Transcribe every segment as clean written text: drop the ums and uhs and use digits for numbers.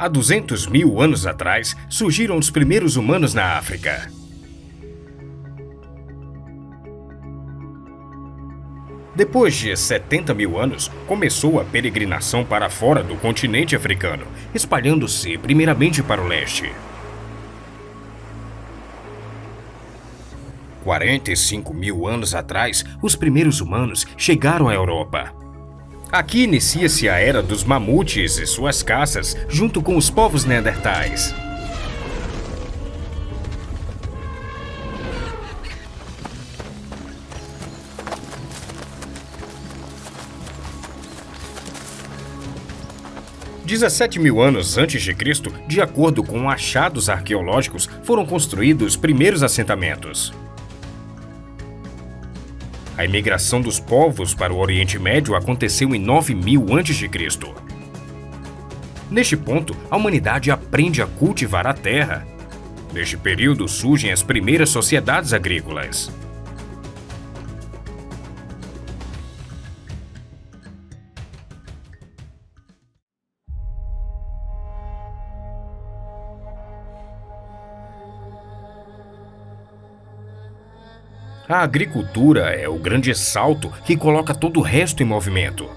Há 200 mil anos atrás, surgiram os primeiros humanos na África. Depois de 70 mil anos, começou a peregrinação para fora do continente africano, espalhando-se primeiramente para o leste. 45 mil anos atrás, os primeiros humanos chegaram à Europa. Aqui inicia-se a era dos mamutes e suas caças, junto com os povos neandertais. Dezessete mil anos antes de Cristo, de acordo com achados arqueológicos, foram construídos os primeiros assentamentos. A imigração dos povos para o Oriente Médio aconteceu em 9000 a.C. Neste ponto, a humanidade aprende a cultivar a terra. Neste período surgem as primeiras sociedades agrícolas. A agricultura é o grande salto que coloca todo o resto em movimento.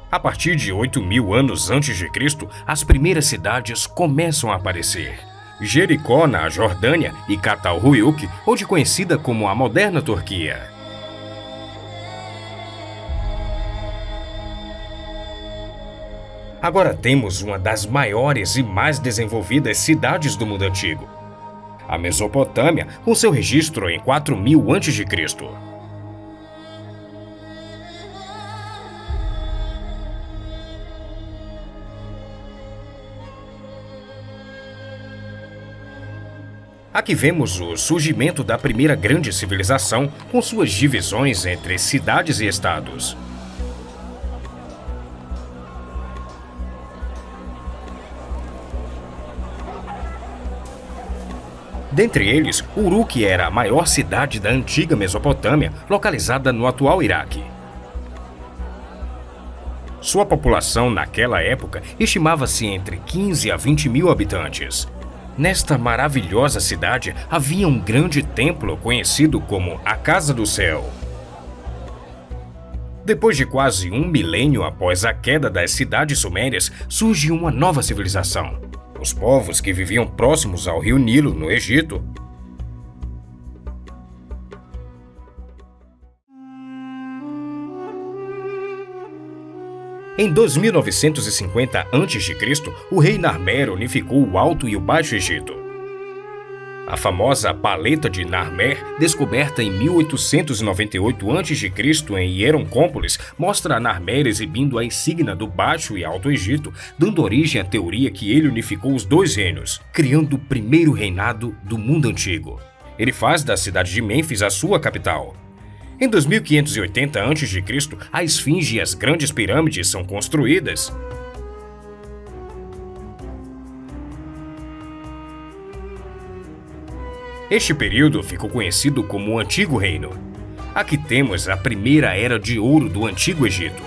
A partir de 8000 anos antes de Cristo, as primeiras cidades começam a aparecer. Jericó, na Jordânia, e Catalhuyuk, hoje conhecida como a moderna Turquia. Agora temos uma das maiores e mais desenvolvidas cidades do mundo antigo. A Mesopotâmia, com seu registro em 4000 a.C. Aqui vemos o surgimento da primeira grande civilização, com suas divisões entre cidades e estados. Dentre eles, Uruk era a maior cidade da antiga Mesopotâmia, localizada no atual Iraque. Sua população naquela época estimava-se entre 15 a 20 mil habitantes. Nesta maravilhosa cidade havia um grande templo conhecido como a Casa do Céu. Depois de quase um milênio após a queda das cidades sumérias, surge uma nova civilização. Os povos que viviam próximos ao rio Nilo, no Egito. Em 2950 a.C., o rei Narmer unificou o Alto e o Baixo Egito. A famosa Paleta de Narmer, descoberta em 1898 a.C. em Hieroncópolis, mostra a Narmer exibindo a insígnia do Baixo e Alto Egito, dando origem à teoria que ele unificou os dois reinos, criando o primeiro reinado do mundo antigo. Ele faz da cidade de Mênfis a sua capital. Em 2580 a.C., a Esfinge e as grandes pirâmides são construídas. Este período ficou conhecido como o Antigo Reino. Aqui temos a primeira era de ouro do Antigo Egito.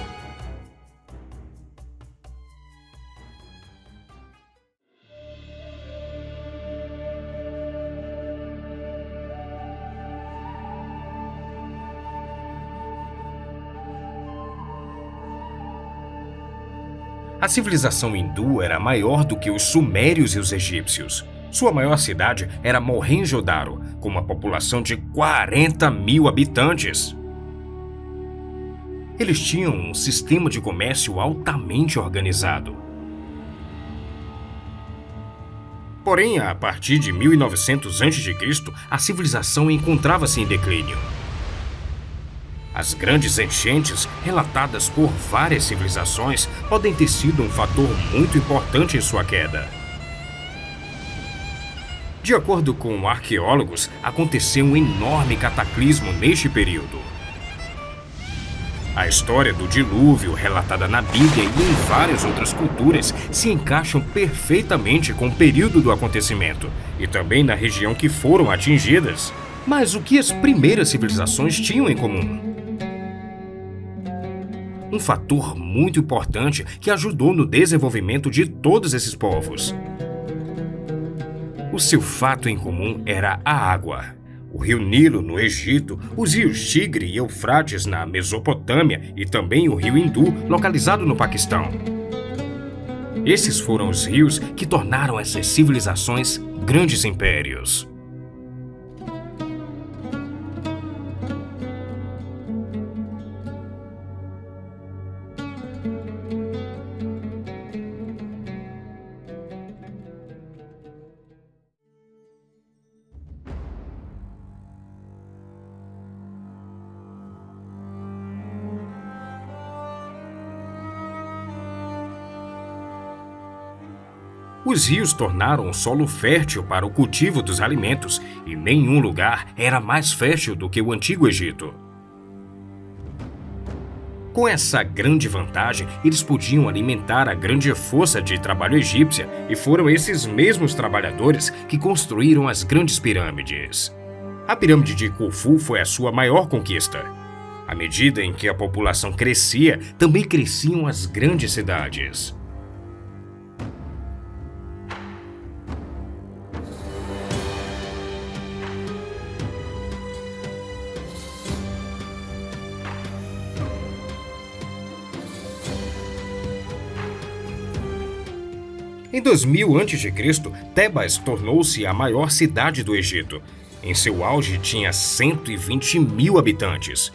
A civilização hindu era maior do que os sumérios e os egípcios. Sua maior cidade era Mohenjo-Daro, com uma população de 40 mil habitantes. Eles tinham um sistema de comércio altamente organizado. Porém, a partir de 1900 a.C., a civilização encontrava-se em declínio. As grandes enchentes, relatadas por várias civilizações, podem ter sido um fator muito importante em sua queda. De acordo com arqueólogos, aconteceu um enorme cataclismo neste período. A história do dilúvio, relatada na Bíblia e em várias outras culturas, se encaixam perfeitamente com o período do acontecimento e também na região que foram atingidas. Mas o que as primeiras civilizações tinham em comum? um fator muito importante que ajudou no desenvolvimento de todos esses povos. O seu fato em comum era a água. O rio Nilo, no Egito, os rios Tigre e Eufrates, na Mesopotâmia, e também o rio Hindu, localizado no Paquistão. Esses foram os rios que tornaram essas civilizações grandes impérios. Os rios tornaram o solo fértil para o cultivo dos alimentos, e nenhum lugar era mais fértil do que o Antigo Egito. Com essa grande vantagem, eles podiam alimentar a grande força de trabalho egípcia, e foram esses mesmos trabalhadores que construíram as grandes pirâmides. A pirâmide de Khufu foi a sua maior conquista. À medida em que a população crescia, também cresciam as grandes cidades. Em 2000 a.C., Tebas tornou-se a maior cidade do Egito. Em seu auge tinha 120 mil habitantes.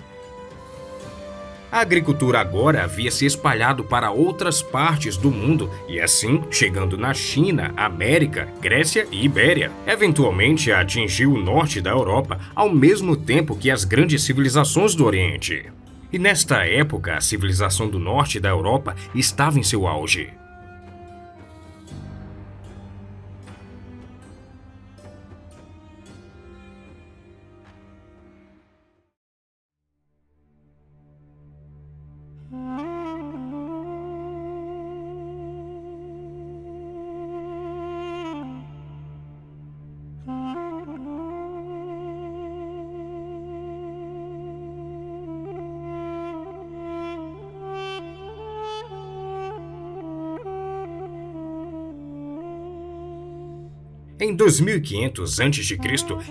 A agricultura agora havia se espalhado para outras partes do mundo e assim chegando na China, América, Grécia e Ibéria. Eventualmente atingiu o norte da Europa ao mesmo tempo que as grandes civilizações do Oriente. E nesta época a civilização do norte da Europa estava em seu auge. Em 2500 a.C.,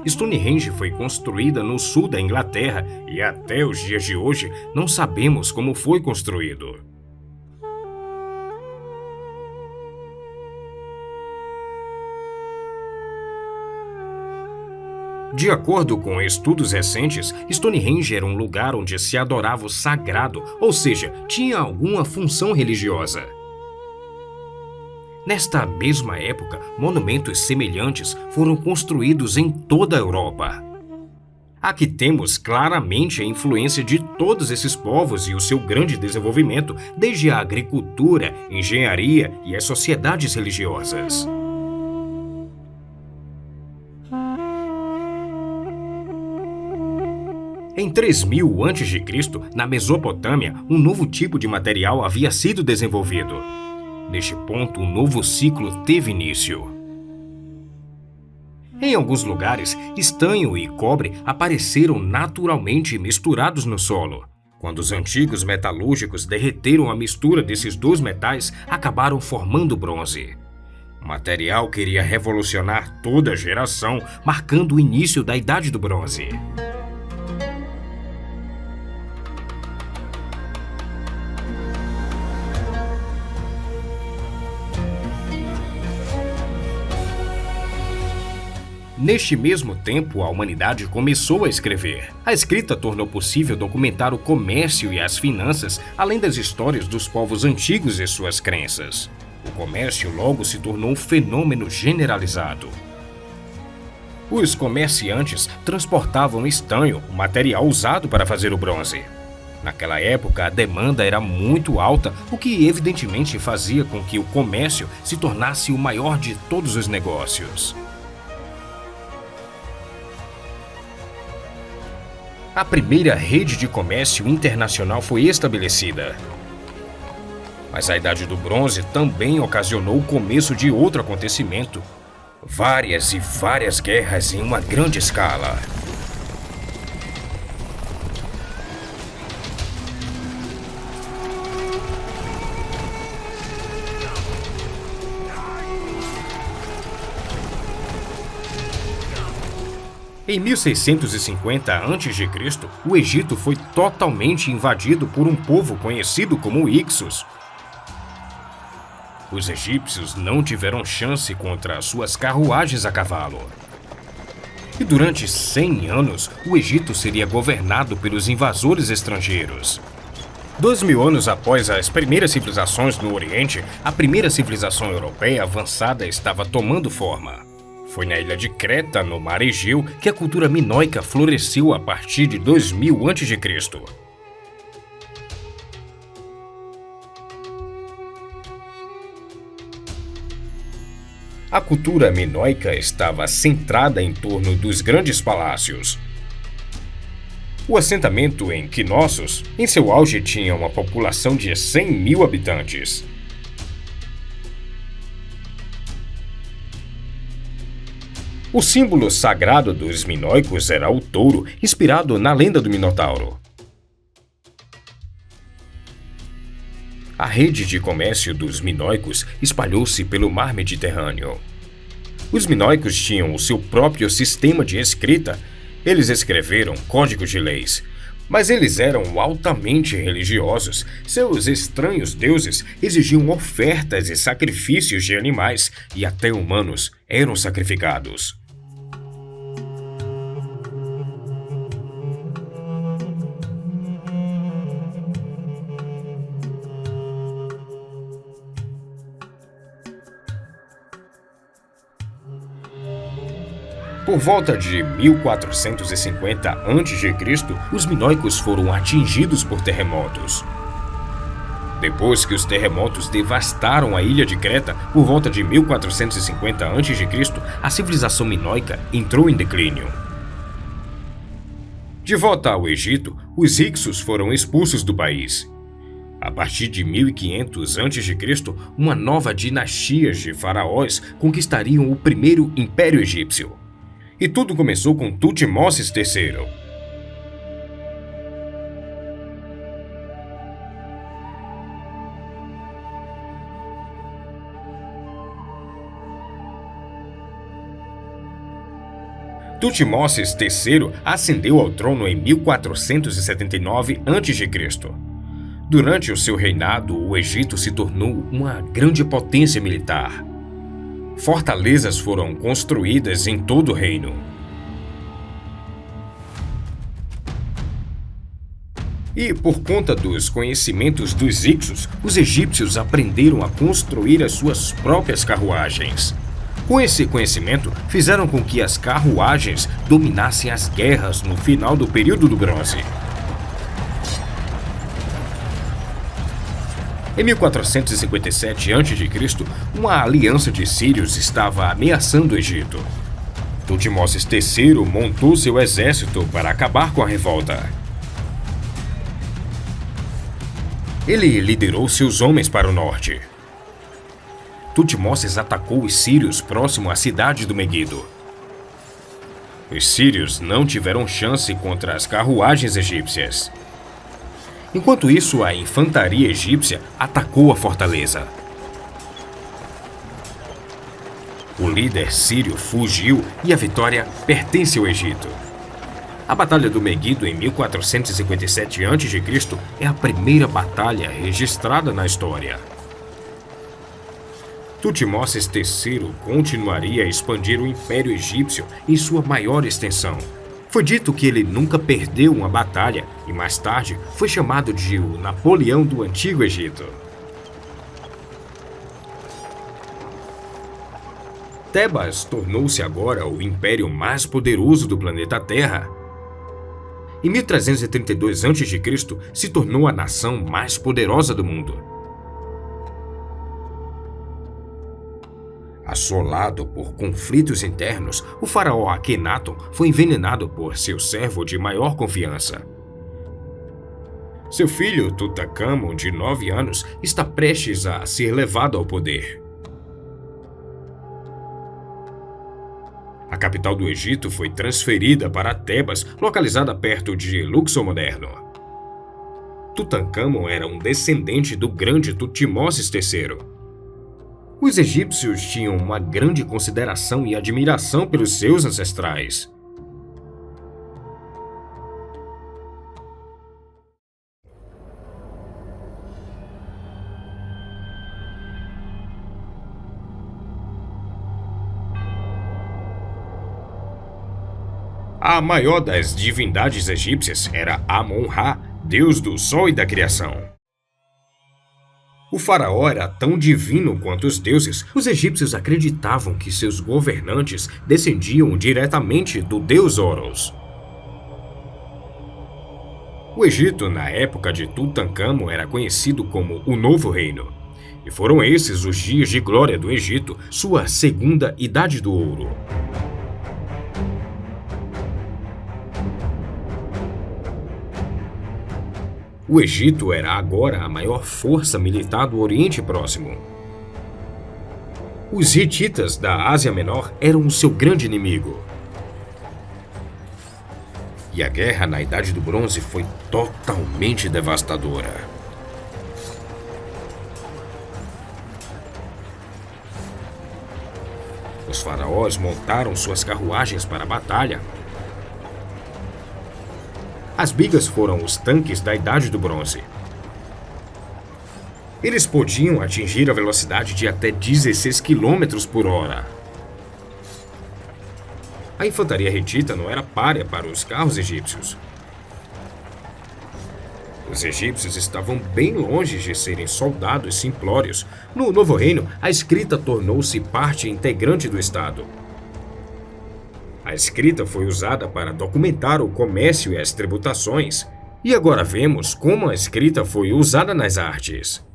Stonehenge foi construída no sul da Inglaterra e até os dias de hoje não sabemos como foi construído. De acordo com estudos recentes, Stonehenge era um lugar onde se adorava o sagrado, ou seja, tinha alguma função religiosa. Nesta mesma época, monumentos semelhantes foram construídos em toda a Europa. Aqui temos claramente a influência de todos esses povos e o seu grande desenvolvimento, desde a agricultura, engenharia e as sociedades religiosas. Em 3000 a.C., na Mesopotâmia, um novo tipo de material havia sido desenvolvido. Neste ponto, um novo ciclo teve início. Em alguns lugares, estanho e cobre apareceram naturalmente misturados no solo. Quando os antigos metalúrgicos derreteram a mistura desses dois metais, acabaram formando bronze. O material que iria revolucionar toda a geração, marcando o início da Idade do Bronze. Neste mesmo tempo, a humanidade começou a escrever. A escrita tornou possível documentar o comércio e as finanças, além das histórias dos povos antigos e suas crenças. O comércio logo se tornou um fenômeno generalizado. Os comerciantes transportavam estanho, o material usado para fazer o bronze. Naquela época, a demanda era muito alta, o que evidentemente fazia com que o comércio se tornasse o maior de todos os negócios. A primeira rede de comércio internacional foi estabelecida. Mas a Idade do Bronze também ocasionou o começo de outro acontecimento. Várias e várias guerras em uma grande escala. Em 1650 a.C., o Egito foi totalmente invadido por um povo conhecido como Hicsos. Os egípcios não tiveram chance contra suas carruagens a cavalo. E durante 100 anos, o Egito seria governado pelos invasores estrangeiros. 2000 anos após as primeiras civilizações no Oriente, a primeira civilização europeia avançada estava tomando forma. Foi na ilha de Creta, no Mar Egeu, que a cultura minoica floresceu a partir de 2000 a.C. A cultura minoica estava centrada em torno dos grandes palácios. O assentamento em Knossos, em seu auge, tinha uma população de 100 mil habitantes. O símbolo sagrado dos minoicos era o touro, inspirado na lenda do Minotauro. A rede de comércio dos minoicos espalhou-se pelo mar Mediterrâneo. Os minoicos tinham o seu próprio sistema de escrita. Eles escreveram códigos de leis, mas eles eram altamente religiosos. Seus estranhos deuses exigiam ofertas e sacrifícios de animais, e até humanos eram sacrificados. Por volta de 1450 a.C., os minoicos foram atingidos por terremotos. Depois que os terremotos devastaram a ilha de Creta, por volta de 1450 a.C., a civilização minoica entrou em declínio. De volta ao Egito, os Hicsos foram expulsos do país. A partir de 1500 a.C., uma nova dinastia de faraós conquistariam o primeiro Império Egípcio. E tudo começou com Tutmoses III. Tutmoses III ascendeu ao trono em 1479 a.C. Durante o seu reinado, o Egito se tornou uma grande potência militar. Fortalezas foram construídas em todo o reino. E por conta dos conhecimentos dos Hicsos, os egípcios aprenderam a construir as suas próprias carruagens. Com esse conhecimento, fizeram com que as carruagens dominassem as guerras no final do período do Bronze. Em 1457 a.C., uma aliança de sírios estava ameaçando o Egito. Tutmoses III montou seu exército para acabar com a revolta. Ele liderou seus homens para o norte. Tutmoses atacou os sírios próximo à cidade do Megido. Os sírios não tiveram chance contra as carruagens egípcias. Enquanto isso, a infantaria egípcia atacou a fortaleza. O líder sírio fugiu e a vitória pertence ao Egito. A Batalha do Megido em 1457 a.C. é a primeira batalha registrada na história. Tutmoses III continuaria a expandir o Império Egípcio em sua maior extensão. Foi dito que ele nunca perdeu uma batalha e mais tarde foi chamado de o Napoleão do Antigo Egito. Tebas tornou-se agora o império mais poderoso do planeta Terra. Em 1332 a.C., se tornou a nação mais poderosa do mundo. Assolado por conflitos internos, o faraó Akhenaton foi envenenado por seu servo de maior confiança. Seu filho, Tutankhamon, de 9 anos, está prestes a ser levado ao poder. A capital do Egito foi transferida para Tebas, localizada perto de Luxor moderno. Tutankhamon era um descendente do grande Tutmoses III. Os egípcios tinham uma grande consideração e admiração pelos seus ancestrais. A maior das divindades egípcias era Amon-Ra, deus do sol e da criação. O faraó era tão divino quanto os deuses. Os egípcios acreditavam que seus governantes descendiam diretamente do deus Horus. O Egito, na época de Tutancâmon, era conhecido como o Novo Reino. E foram esses os dias de glória do Egito, sua segunda Idade do Ouro. O Egito era agora a maior força militar do Oriente Próximo. Os hititas da Ásia Menor eram o seu grande inimigo. E a guerra na Idade do Bronze foi totalmente devastadora. Os faraós montaram suas carruagens para a batalha. As bigas foram os tanques da Idade do Bronze. Eles podiam atingir a velocidade de até 16 km por hora. A infantaria hitita não era párea para os carros egípcios. Os egípcios estavam bem longe de serem soldados simplórios. No Novo Reino, a escrita tornou-se parte integrante do Estado. A escrita foi usada para documentar o comércio e as tributações. E agora vemos como a escrita foi usada nas artes.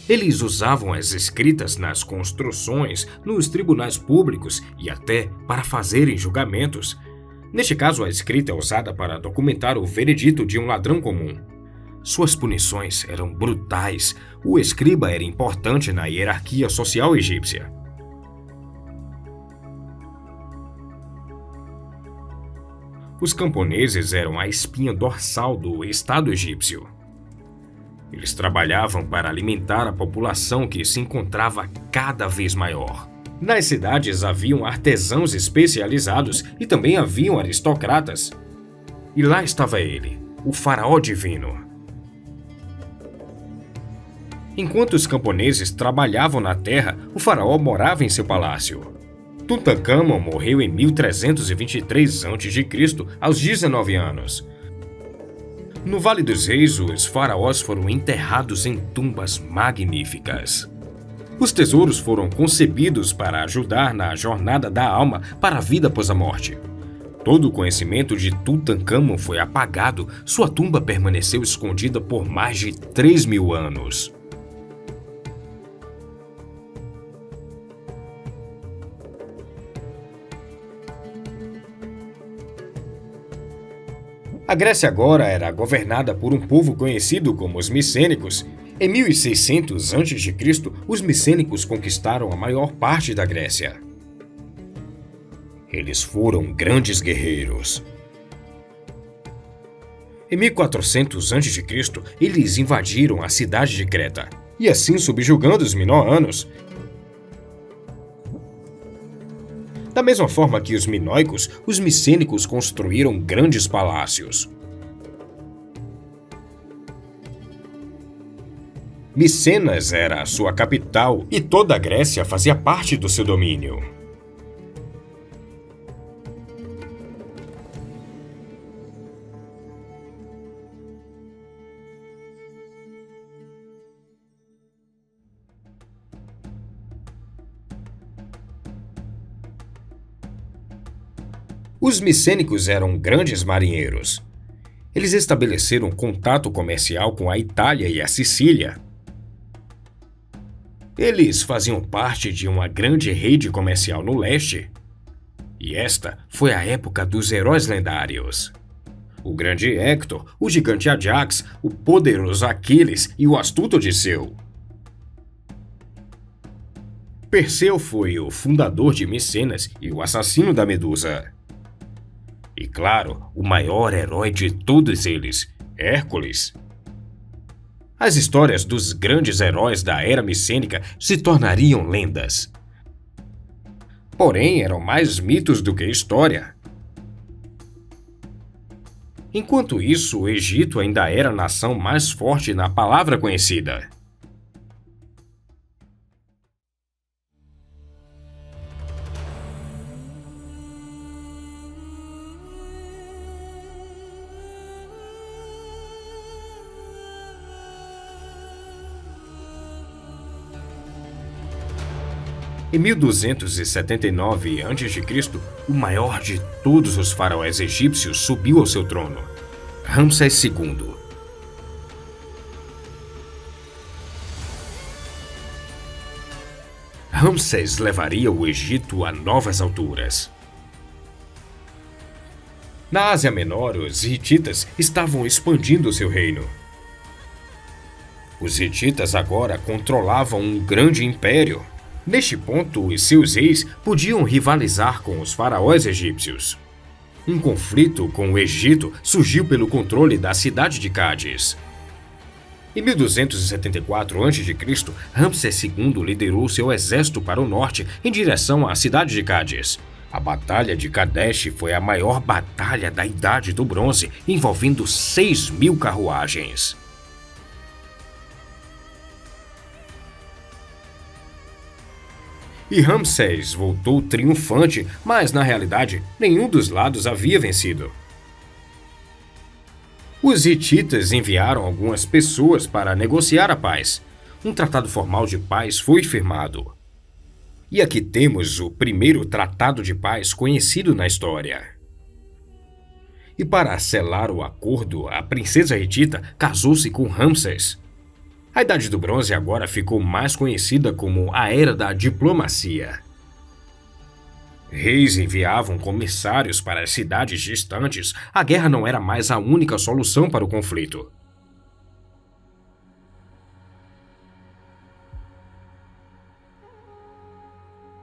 Eles usavam as escritas nas construções, nos tribunais públicos e até para fazerem julgamentos. Neste caso, a escrita é usada para documentar o veredito de um ladrão comum. Suas punições eram brutais. O escriba era importante na hierarquia social egípcia. Os camponeses eram a espinha dorsal do Estado egípcio. Eles trabalhavam para alimentar a população que se encontrava cada vez maior. Nas cidades haviam artesãos especializados e também haviam aristocratas. E lá estava ele, o faraó divino. Enquanto os camponeses trabalhavam na terra, o faraó morava em seu palácio. Tutancâmon morreu em 1323 a.C., aos 19 anos. No Vale dos Reis, os faraós foram enterrados em tumbas magníficas. Os tesouros foram concebidos para ajudar na jornada da alma para a vida após a morte. Todo o conhecimento de Tutancâmon foi apagado. Sua tumba permaneceu escondida por mais de 3.000 anos. A Grécia agora era governada por um povo conhecido como os micênicos. Em 1600 a.C., os micênicos conquistaram a maior parte da Grécia. Eles foram grandes guerreiros. Em 1400 a.C., eles invadiram a cidade de Creta, e assim subjugando os minoanos. Da mesma forma que os minoicos, os micênicos construíram grandes palácios. Micenas era a sua capital e toda a Grécia fazia parte do seu domínio. Os micênicos eram grandes marinheiros. Eles estabeleceram contato comercial com a Itália e a Sicília. Eles faziam parte de uma grande rede comercial no leste. E esta foi a época dos heróis lendários. O grande Héctor, o gigante Ajax, o poderoso Aquiles e o astuto Odisseu. Perseu foi o fundador de Micenas e o assassino da Medusa. E claro, o maior herói de todos eles, Hércules. As histórias dos grandes heróis da era micênica se tornariam lendas. Porém, eram mais mitos do que história. Enquanto isso, o Egito ainda era a nação mais forte na palavra conhecida. Em 1279 a.C., o maior de todos os faraós egípcios subiu ao seu trono, Ramsés II. Ramsés levaria o Egito a novas alturas. Na Ásia Menor, os hititas estavam expandindo seu reino. Os hititas agora controlavam um grande império. Neste ponto, os seus reis podiam rivalizar com os faraós egípcios. Um conflito com o Egito surgiu pelo controle da cidade de Cádiz. Em 1274 a.C., Ramsés II liderou seu exército para o norte em direção à cidade de Cádiz. A Batalha de Kadesh foi a maior batalha da Idade do Bronze, envolvendo 6.000 carruagens. E Ramsés voltou triunfante, mas na realidade nenhum dos lados havia vencido. Os hititas enviaram algumas pessoas para negociar a paz. Um tratado formal de paz foi firmado. E aqui temos o primeiro tratado de paz conhecido na história. E para selar o acordo, a princesa hitita casou-se com Ramsés. A Idade do Bronze agora ficou mais conhecida como a Era da Diplomacia. Reis enviavam comissários para as cidades distantes. A guerra não era mais a única solução para o conflito.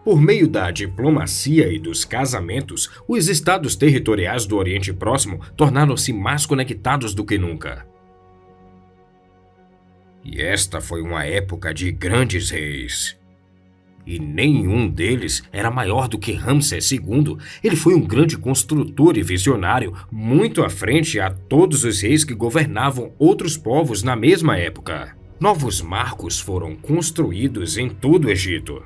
Por meio da diplomacia e dos casamentos, os estados territoriais do Oriente Próximo tornaram-se mais conectados do que nunca. E esta foi uma época de grandes reis. E nenhum deles era maior do que Ramsés II. Ele foi um grande construtor e visionário, muito à frente a todos os reis que governavam outros povos na mesma época. Novos marcos foram construídos em todo o Egito.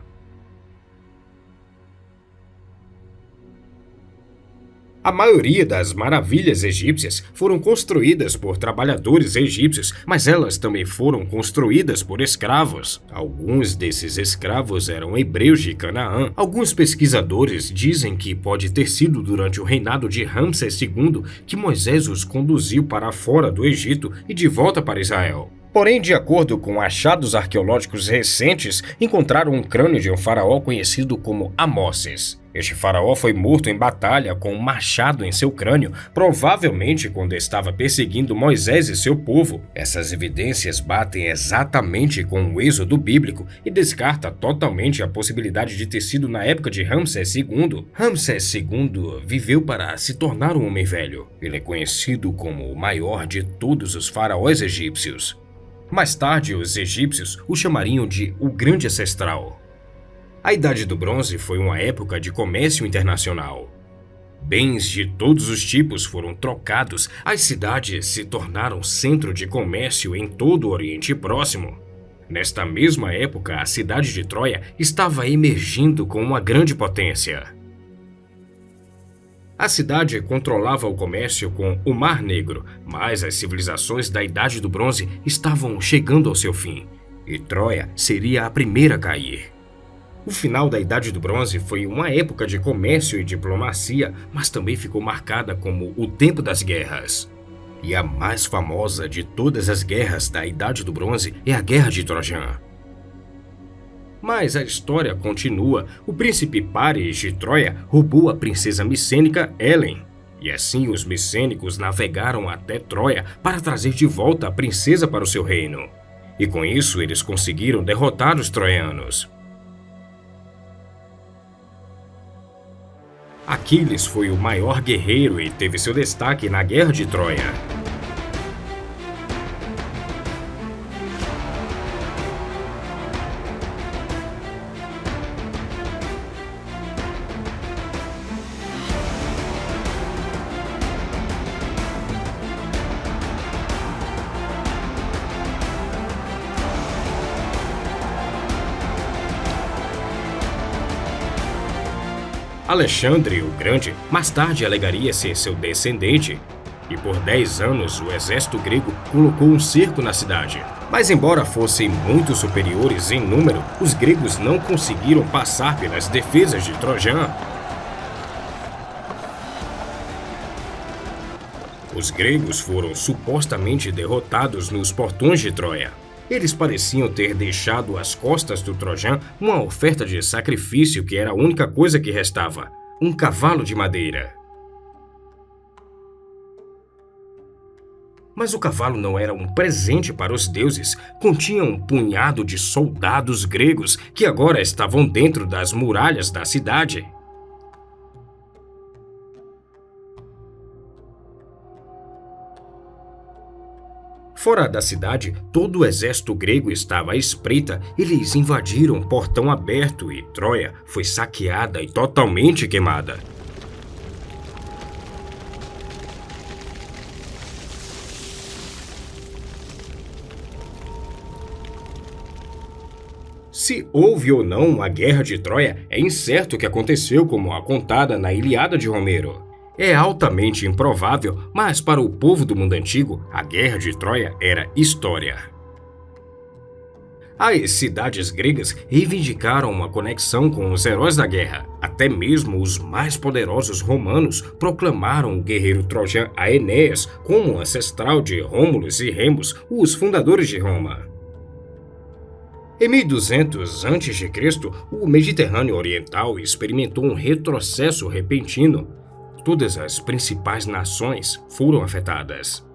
A maioria das maravilhas egípcias foram construídas por trabalhadores egípcios, mas elas também foram construídas por escravos. Alguns desses escravos eram hebreus de Canaã. Alguns pesquisadores dizem que pode ter sido durante o reinado de Ramsés II que Moisés os conduziu para fora do Egito e de volta para Israel. Porém, de acordo com achados arqueológicos recentes, encontraram um crânio de um faraó conhecido como Amoses. Este faraó foi morto em batalha com um machado em seu crânio, provavelmente quando estava perseguindo Moisés e seu povo. Essas evidências batem exatamente com o êxodo bíblico e descarta totalmente a possibilidade de ter sido na época de Ramsés II. Ramsés II viveu para se tornar um homem velho. Ele é conhecido como o maior de todos os faraós egípcios. Mais tarde, os egípcios o chamariam de o Grande Ancestral. A Idade do Bronze foi uma época de comércio internacional. Bens de todos os tipos foram trocados, as cidades se tornaram centro de comércio em todo o Oriente Próximo. Nesta mesma época, a cidade de Troia estava emergindo como uma grande potência. A cidade controlava o comércio com o Mar Negro, mas as civilizações da Idade do Bronze estavam chegando ao seu fim, e Troia seria a primeira a cair. O final da Idade do Bronze foi uma época de comércio e diplomacia, mas também ficou marcada como o tempo das guerras. E a mais famosa de todas as guerras da Idade do Bronze é a Guerra de Trojan. Mas a história continua. O príncipe Paris de Troia roubou a princesa micênica Helen. E assim os micênicos navegaram até Troia para trazer de volta a princesa para o seu reino. E com isso eles conseguiram derrotar os troianos. Aquiles foi o maior guerreiro e teve seu destaque na Guerra de Troia. Alexandre o Grande mais tarde alegaria ser seu descendente, e por 10 anos o exército grego colocou um cerco na cidade. Mas embora fossem muito superiores em número, os gregos não conseguiram passar pelas defesas de Trojan. Os gregos foram supostamente derrotados nos portões de Troia. Eles pareciam ter deixado às costas do Trojan uma oferta de sacrifício que era a única coisa que restava: um cavalo de madeira. Mas o cavalo não era um presente para os deuses, continha um punhado de soldados gregos que agora estavam dentro das muralhas da cidade. Fora da cidade, todo o exército grego estava à espreita. Eles invadiram o portão aberto e Troia foi saqueada e totalmente queimada. Se houve ou não a Guerra de Troia, é incerto o que aconteceu como a contada na Ilíada de Homero. É altamente improvável, mas para o povo do mundo antigo, a Guerra de Troia era história. As cidades gregas reivindicaram uma conexão com os heróis da guerra. Até mesmo os mais poderosos romanos proclamaram o guerreiro trojan Enéas como ancestral de Rômulus e Remus, os fundadores de Roma. Em 1200 a.C., o Mediterrâneo Oriental experimentou um retrocesso repentino. Todas as principais nações foram afetadas.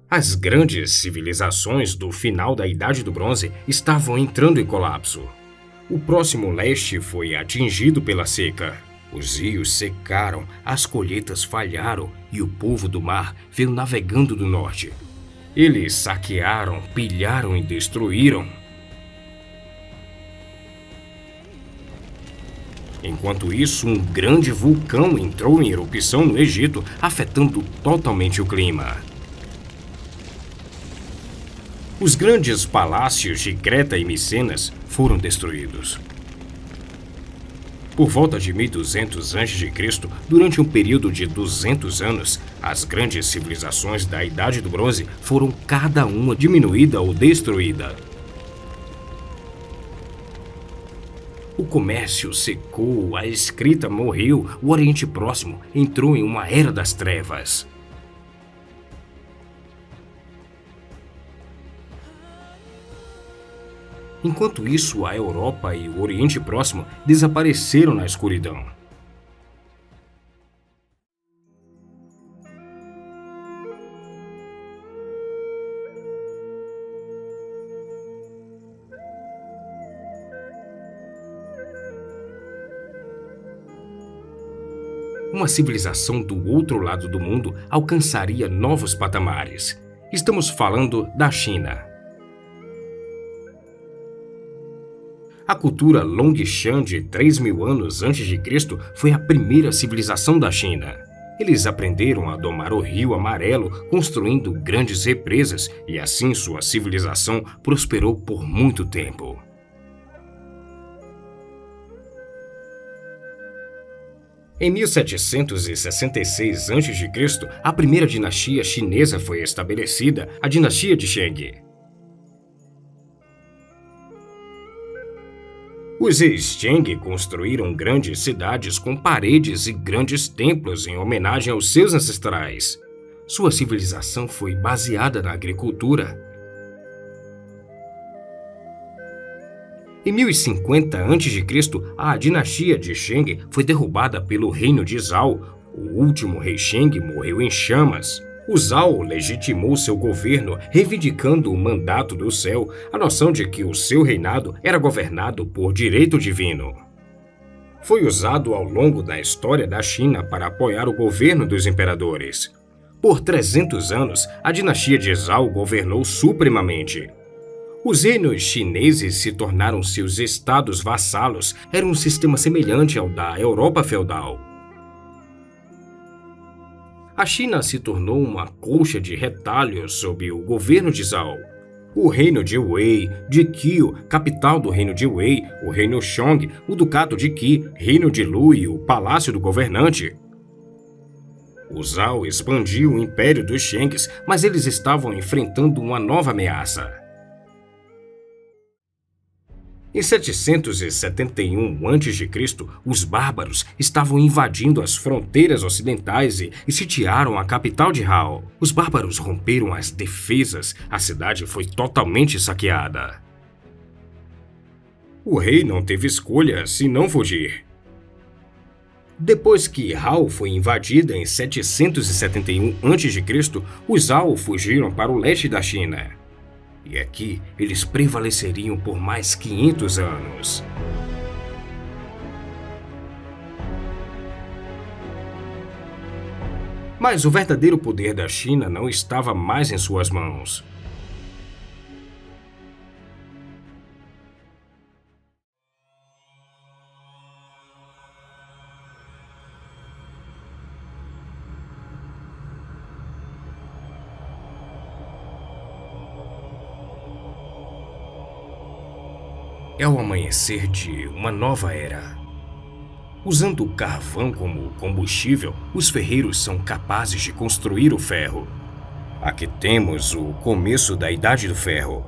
As grandes civilizações do final da Idade do Bronze estavam entrando em colapso. O próximo leste foi atingido pela seca. Os rios secaram, as colheitas falharam e o povo do mar veio navegando do norte. Eles saquearam, pilharam e destruíram. Enquanto isso, um grande vulcão entrou em erupção no Egito, afetando totalmente o clima. Os grandes palácios de Creta e Micenas foram destruídos. Por volta de 1200 a.C., durante um período de 200 anos, as grandes civilizações da Idade do Bronze foram cada uma diminuída ou destruída. O comércio secou, a escrita morreu, o Oriente Próximo entrou em uma era das trevas. Enquanto isso, a Europa e o Oriente Próximo desapareceram na escuridão. Uma civilização do outro lado do mundo alcançaria novos patamares. Estamos falando da China. A cultura Longshan de 3.000 anos antes de Cristo foi a primeira civilização da China. Eles aprenderam a domar o Rio Amarelo, construindo grandes represas, e assim sua civilização prosperou por muito tempo. Em 1766 a.C., a primeira dinastia chinesa foi estabelecida, a dinastia de Shang. Os Shang construíram grandes cidades com paredes e grandes templos em homenagem aos seus ancestrais. Sua civilização foi baseada na agricultura. Em 1050 a.C., a dinastia de Shang foi derrubada pelo reino de Zhao. O último rei Shang morreu em chamas. O Zhao legitimou seu governo, reivindicando o mandato do céu, a noção de que o seu reinado era governado por direito divino. Foi usado ao longo da história da China para apoiar o governo dos imperadores. Por 300 anos, a dinastia de Zhao governou supremamente. Os reinos chineses se tornaram seus estados vassalos, era um sistema semelhante ao da Europa feudal. A China se tornou uma colcha de retalhos sob o governo de Zhao. O reino de Wei, de Qiu, capital do reino de Wei, o reino Shang, o ducado de Qi, reino de Lu e o palácio do governante. O Zhao expandiu o império dos Shangs, mas eles estavam enfrentando uma nova ameaça. Em 771 a.C., os bárbaros estavam invadindo as fronteiras ocidentais e sitiaram a capital de Hao. Os bárbaros romperam as defesas, a cidade foi totalmente saqueada. O rei não teve escolha senão fugir. Depois que Hao foi invadida em 771 a.C., os Zhao fugiram para o leste da China. E aqui eles prevaleceriam por mais 500 anos. Mas o verdadeiro poder da China não estava mais em suas mãos. É o amanhecer de uma nova era. Usando o carvão como combustível, os ferreiros são capazes de construir o ferro. Aqui temos o começo da Idade do Ferro.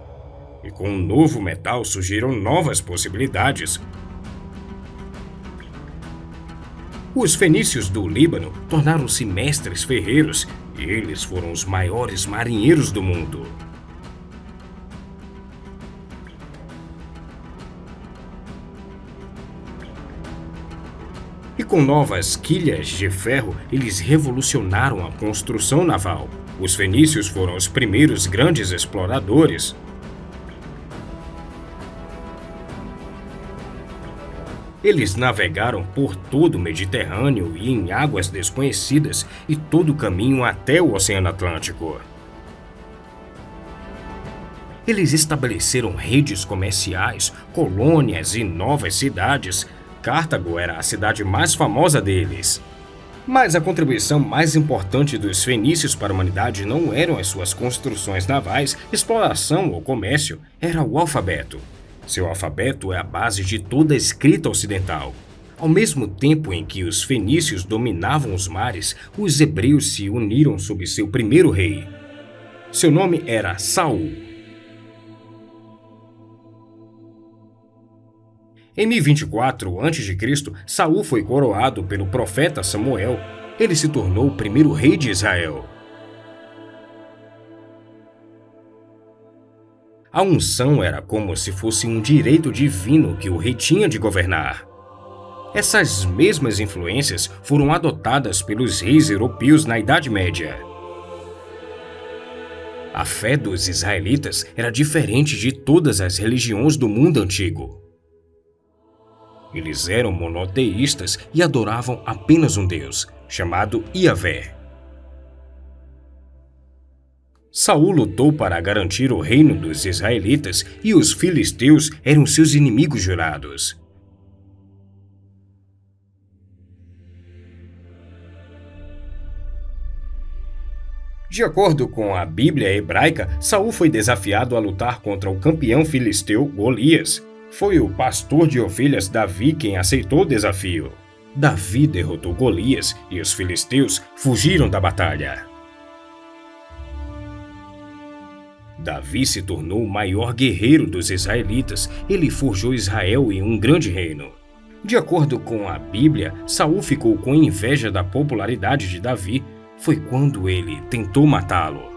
E com um novo metal surgiram novas possibilidades. Os fenícios do Líbano tornaram-se mestres ferreiros e eles foram os maiores marinheiros do mundo. E com novas quilhas de ferro, eles revolucionaram a construção naval. Os fenícios foram os primeiros grandes exploradores. Eles navegaram por todo o Mediterrâneo e em águas desconhecidas e todo o caminho até o Oceano Atlântico. Eles estabeleceram redes comerciais, colônias e novas cidades. Cartago era a cidade mais famosa deles. Mas a contribuição mais importante dos fenícios para a humanidade não eram as suas construções navais, exploração ou comércio, era o alfabeto. Seu alfabeto é a base de toda a escrita ocidental. Ao mesmo tempo em que os fenícios dominavam os mares, os hebreus se uniram sob seu primeiro rei. Seu nome era Saul. Em 1024 a.C., Saul foi coroado pelo profeta Samuel. Ele se tornou o primeiro rei de Israel. A unção era como se fosse um direito divino que o rei tinha de governar. Essas mesmas influências foram adotadas pelos reis europeus na Idade Média. A fé dos israelitas era diferente de todas as religiões do mundo antigo. Eles eram monoteístas e adoravam apenas um Deus, chamado Yahvé. Saul lutou para garantir o reino dos israelitas e os filisteus eram seus inimigos jurados. De acordo com a Bíblia hebraica, Saul foi desafiado a lutar contra o campeão filisteu Golias. Foi o pastor de ovelhas Davi quem aceitou o desafio. Davi derrotou Golias e os filisteus fugiram da batalha. Davi se tornou o maior guerreiro dos israelitas. Ele forjou Israel em um grande reino. De acordo com a Bíblia, Saul ficou com inveja da popularidade de Davi. Foi quando ele tentou matá-lo.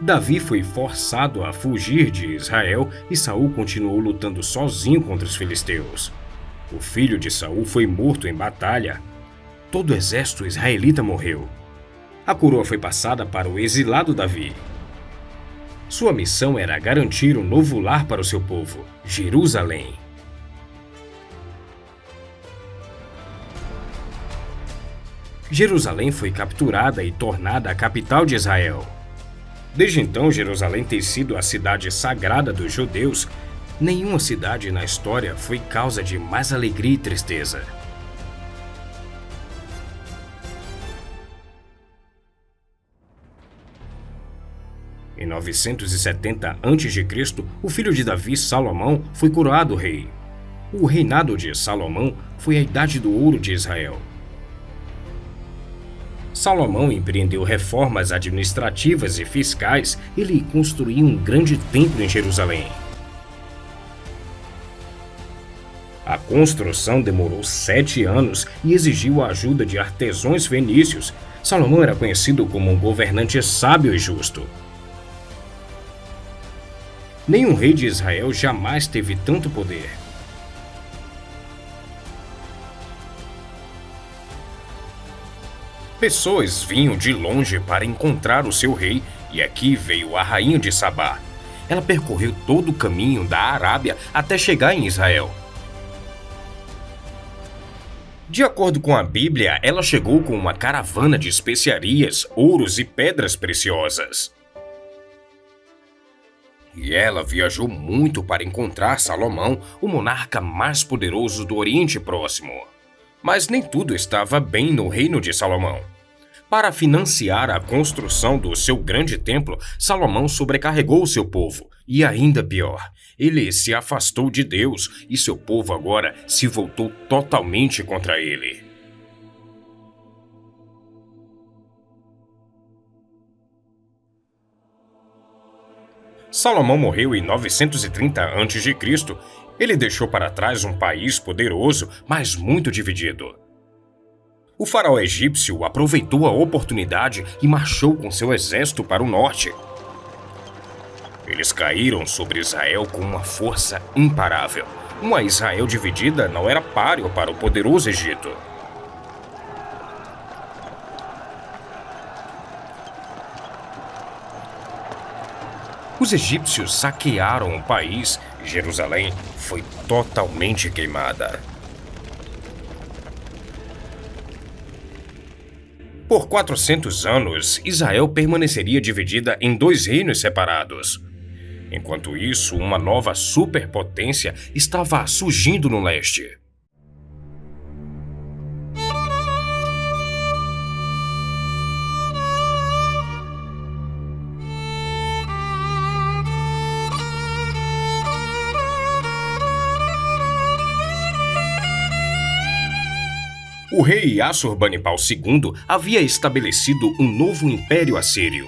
Davi foi forçado a fugir de Israel e Saul continuou lutando sozinho contra os filisteus. O filho de Saul foi morto em batalha. Todo o exército israelita morreu. A coroa foi passada para o exilado Davi. Sua missão era garantir um novo lar para o seu povo, Jerusalém. Jerusalém foi capturada e tornada a capital de Israel. Desde então, Jerusalém tem sido a cidade sagrada dos judeus. Nenhuma cidade na história foi causa de mais alegria e tristeza. 970 a.C., o filho de Davi, Salomão, foi coroado rei. O reinado de Salomão foi a idade do ouro de Israel. Salomão empreendeu reformas administrativas e fiscais. Ele construiu um grande templo em Jerusalém. A construção demorou 7 anos e exigiu a ajuda de artesãos fenícios. Salomão era conhecido como um governante sábio e justo. Nenhum rei de Israel jamais teve tanto poder. Pessoas vinham de longe para encontrar o seu rei, e aqui veio a rainha de Sabá. Ela percorreu todo o caminho da Arábia até chegar em Israel. De acordo com a Bíblia, ela chegou com uma caravana de especiarias, ouros e pedras preciosas. E ela viajou muito para encontrar Salomão, o monarca mais poderoso do Oriente Próximo. Mas nem tudo estava bem no reino de Salomão. Para financiar a construção do seu grande templo, Salomão sobrecarregou seu povo. E ainda pior, ele se afastou de Deus e seu povo agora se voltou totalmente contra ele. Salomão morreu em 930 a.C. Ele deixou para trás um país poderoso, mas muito dividido. O faraó egípcio aproveitou a oportunidade e marchou com seu exército para o norte. Eles caíram sobre Israel com uma força imparável. Uma Israel dividida não era páreo para o poderoso Egito. Os egípcios saquearam o país e Jerusalém foi totalmente queimada. Por 400 anos, Israel permaneceria dividida em 2 reinos separados. Enquanto isso, uma nova superpotência estava surgindo no leste. O rei Assurbanipal II havia estabelecido um novo império assírio.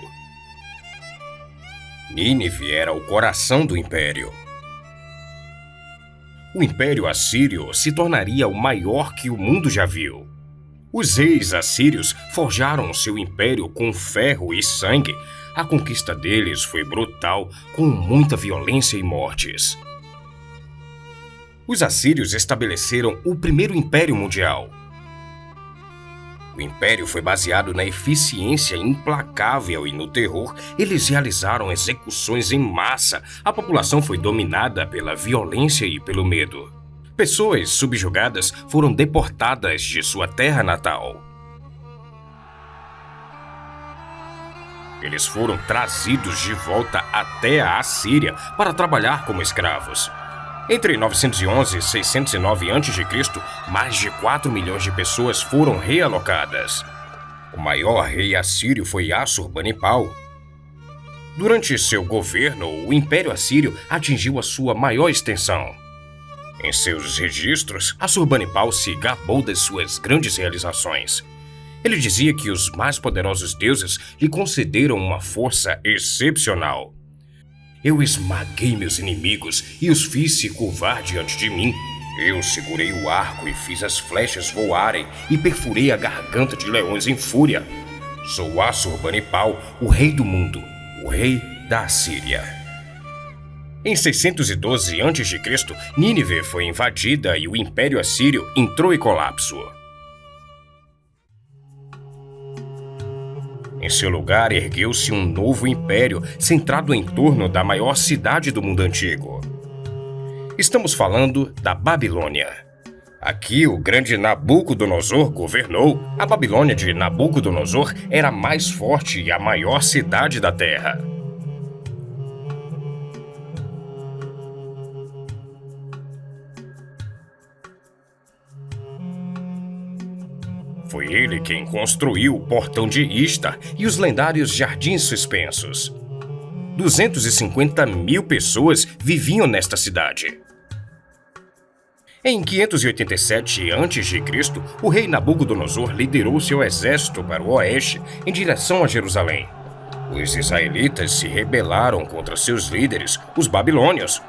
Nínive era o coração do império. O império assírio se tornaria o maior que o mundo já viu. Os reis assírios forjaram seu império com ferro e sangue. A conquista deles foi brutal, com muita violência e mortes. Os assírios estabeleceram o primeiro império mundial. O império foi baseado na eficiência implacável e no terror. Eles realizaram execuções em massa. A população foi dominada pela violência e pelo medo. Pessoas subjugadas foram deportadas de sua terra natal. Eles foram trazidos de volta até a Assíria para trabalhar como escravos. Entre 911 e 609 a.C., mais de 4 milhões de pessoas foram realocadas. O maior rei assírio foi Assurbanipal. Durante seu governo, o Império Assírio atingiu a sua maior extensão. Em seus registros, Assurbanipal se gabou das suas grandes realizações. Ele dizia que os mais poderosos deuses lhe concederam uma força excepcional. Eu esmaguei meus inimigos e os fiz se curvar diante de mim. Eu segurei o arco e fiz as flechas voarem e perfurei a garganta de leões em fúria. Sou Assurbanipal, o rei do mundo, o rei da Assíria. Em 612 a.C., Nínive foi invadida e o Império Assírio entrou em colapso. Em seu lugar, ergueu-se um novo império centrado em torno da maior cidade do mundo antigo. Estamos falando da Babilônia. Aqui, o grande Nabucodonosor governou. A Babilônia de Nabucodonosor era a mais forte e a maior cidade da Terra. Foi ele quem construiu o Portão de Istar e os lendários Jardins Suspensos. 250 mil pessoas viviam nesta cidade. Em 587 a.C., o rei Nabucodonosor liderou seu exército para o oeste em direção a Jerusalém. Os israelitas se rebelaram contra seus líderes, os babilônios,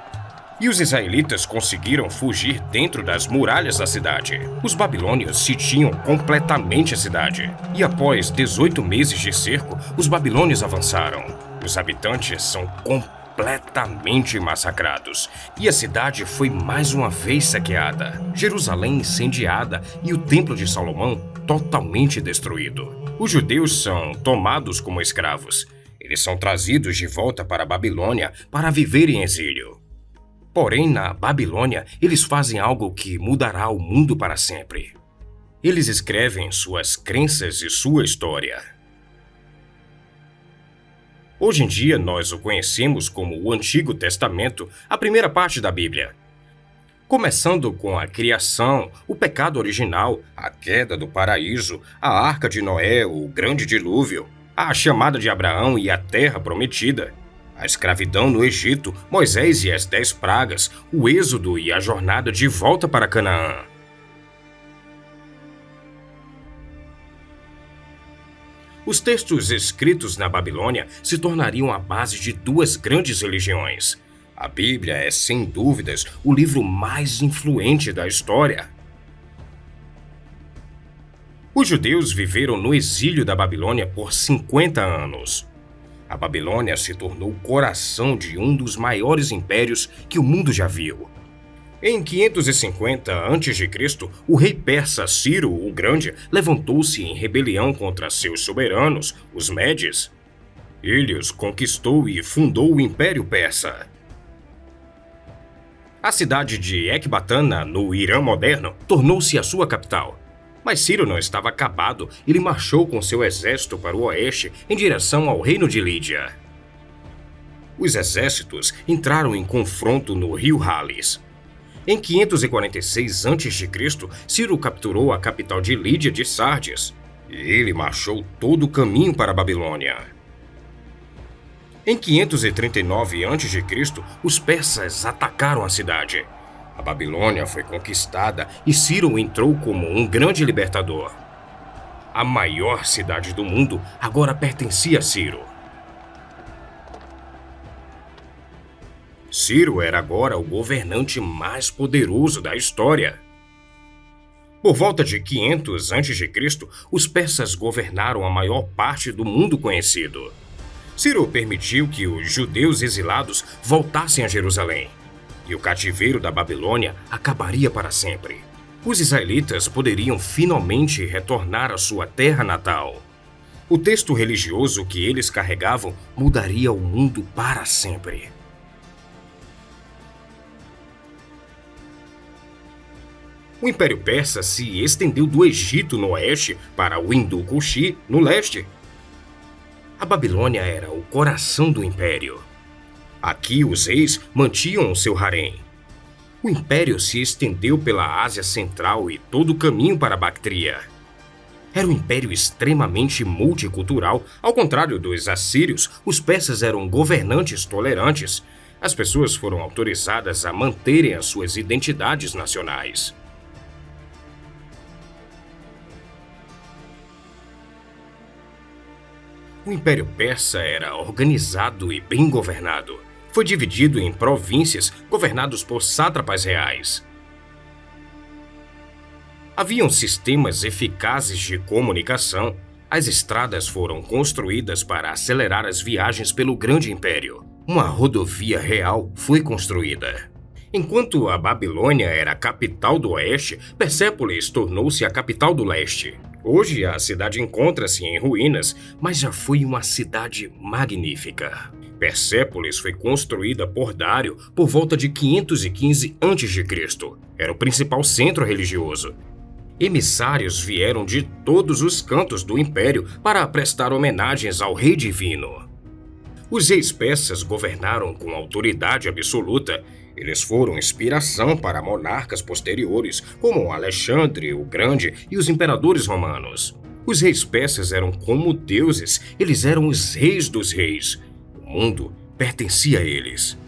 e os israelitas conseguiram fugir dentro das muralhas da cidade. Os babilônios sitiam completamente a cidade, e após 18 meses de cerco, os babilônios avançaram. Os habitantes são completamente massacrados, e a cidade foi mais uma vez saqueada, Jerusalém incendiada e o Templo de Salomão totalmente destruído. Os judeus são tomados como escravos. Eles são trazidos de volta para a Babilônia para viver em exílio. Porém, na Babilônia, eles fazem algo que mudará o mundo para sempre. Eles escrevem suas crenças e sua história. Hoje em dia, nós o conhecemos como o Antigo Testamento, a primeira parte da Bíblia. Começando com a criação, o pecado original, a queda do paraíso, a Arca de Noé, o grande dilúvio, a chamada de Abraão e a terra prometida, a escravidão no Egito, Moisés e as 10 pragas, o êxodo e a jornada de volta para Canaã. Os textos escritos na Babilônia se tornariam a base de duas grandes religiões. A Bíblia é, sem dúvidas, o livro mais influente da história. Os judeus viveram no exílio da Babilônia por 50 anos. A Babilônia se tornou o coração de um dos maiores impérios que o mundo já viu. Em 550 a.C., o rei persa Ciro o Grande levantou-se em rebelião contra seus soberanos, os Medes. Ele os conquistou e fundou o Império Persa. A cidade de Ecbatana, no Irã moderno, tornou-se a sua capital. Mas Ciro não estava acabado, ele marchou com seu exército para o oeste em direção ao reino de Lídia. Os exércitos entraram em confronto no rio Halis. Em 546 a.C., Ciro capturou a capital de Lídia de Sardes, e ele marchou todo o caminho para a Babilônia. Em 539 a.C., os persas atacaram a cidade. A Babilônia foi conquistada e Ciro entrou como um grande libertador. A maior cidade do mundo agora pertencia a Ciro. Ciro era agora o governante mais poderoso da história. Por volta de 500 a.C., os persas governaram a maior parte do mundo conhecido. Ciro permitiu que os judeus exilados voltassem a Jerusalém, e o cativeiro da Babilônia acabaria para sempre. Os israelitas poderiam finalmente retornar à sua terra natal. O texto religioso que eles carregavam mudaria o mundo para sempre. O Império Persa se estendeu do Egito no oeste para o Hindu-Kushi no leste. A Babilônia era o coração do império. Aqui os reis mantinham o seu harém. O império se estendeu pela Ásia Central e todo o caminho para a Bactria. Era um império extremamente multicultural. Ao contrário dos assírios, os persas eram governantes tolerantes. As pessoas foram autorizadas a manterem as suas identidades nacionais. O Império Persa era organizado e bem governado. Foi dividido em províncias governados por sátrapas reais. Haviam sistemas eficazes de comunicação. As estradas foram construídas para acelerar as viagens pelo grande império. Uma rodovia real foi construída. Enquanto a Babilônia era a capital do oeste, Persépolis tornou-se a capital do leste. Hoje a cidade encontra-se em ruínas, mas já foi uma cidade magnífica. Persépolis foi construída por Dário por volta de 515 a.C. Era o principal centro religioso. Emissários vieram de todos os cantos do império para prestar homenagens ao rei divino. Os reis persas governaram com autoridade absoluta. Eles foram inspiração para monarcas posteriores, como Alexandre o Grande e os imperadores romanos. Os reis persas eram como deuses, eles eram os reis dos reis. O mundo pertencia a eles.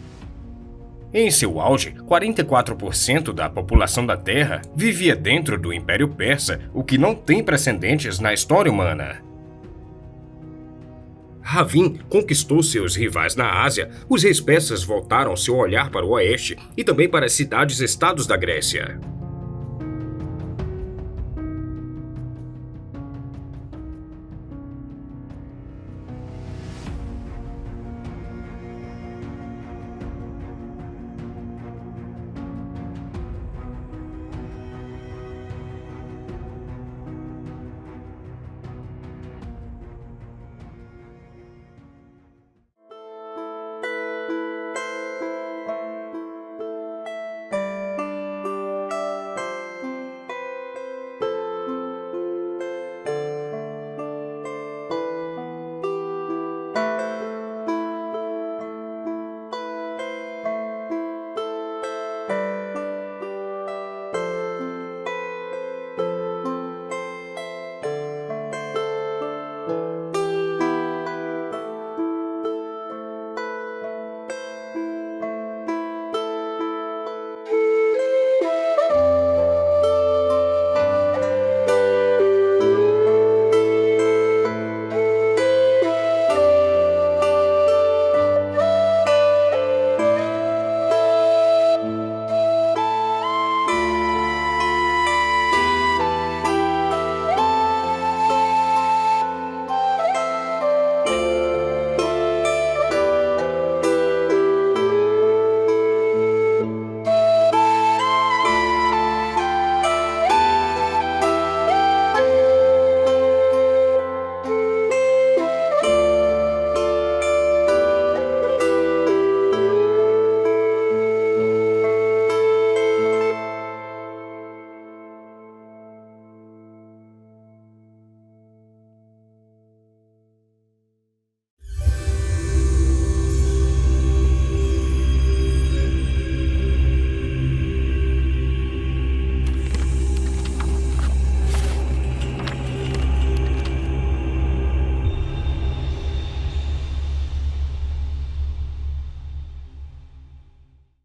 Em seu auge, 44% da população da Terra vivia dentro do Império Persa, o que não tem precedentes na história humana. Ravin conquistou seus rivais na Ásia, os reis persas voltaram seu olhar para o oeste e também para as cidades-estados da Grécia.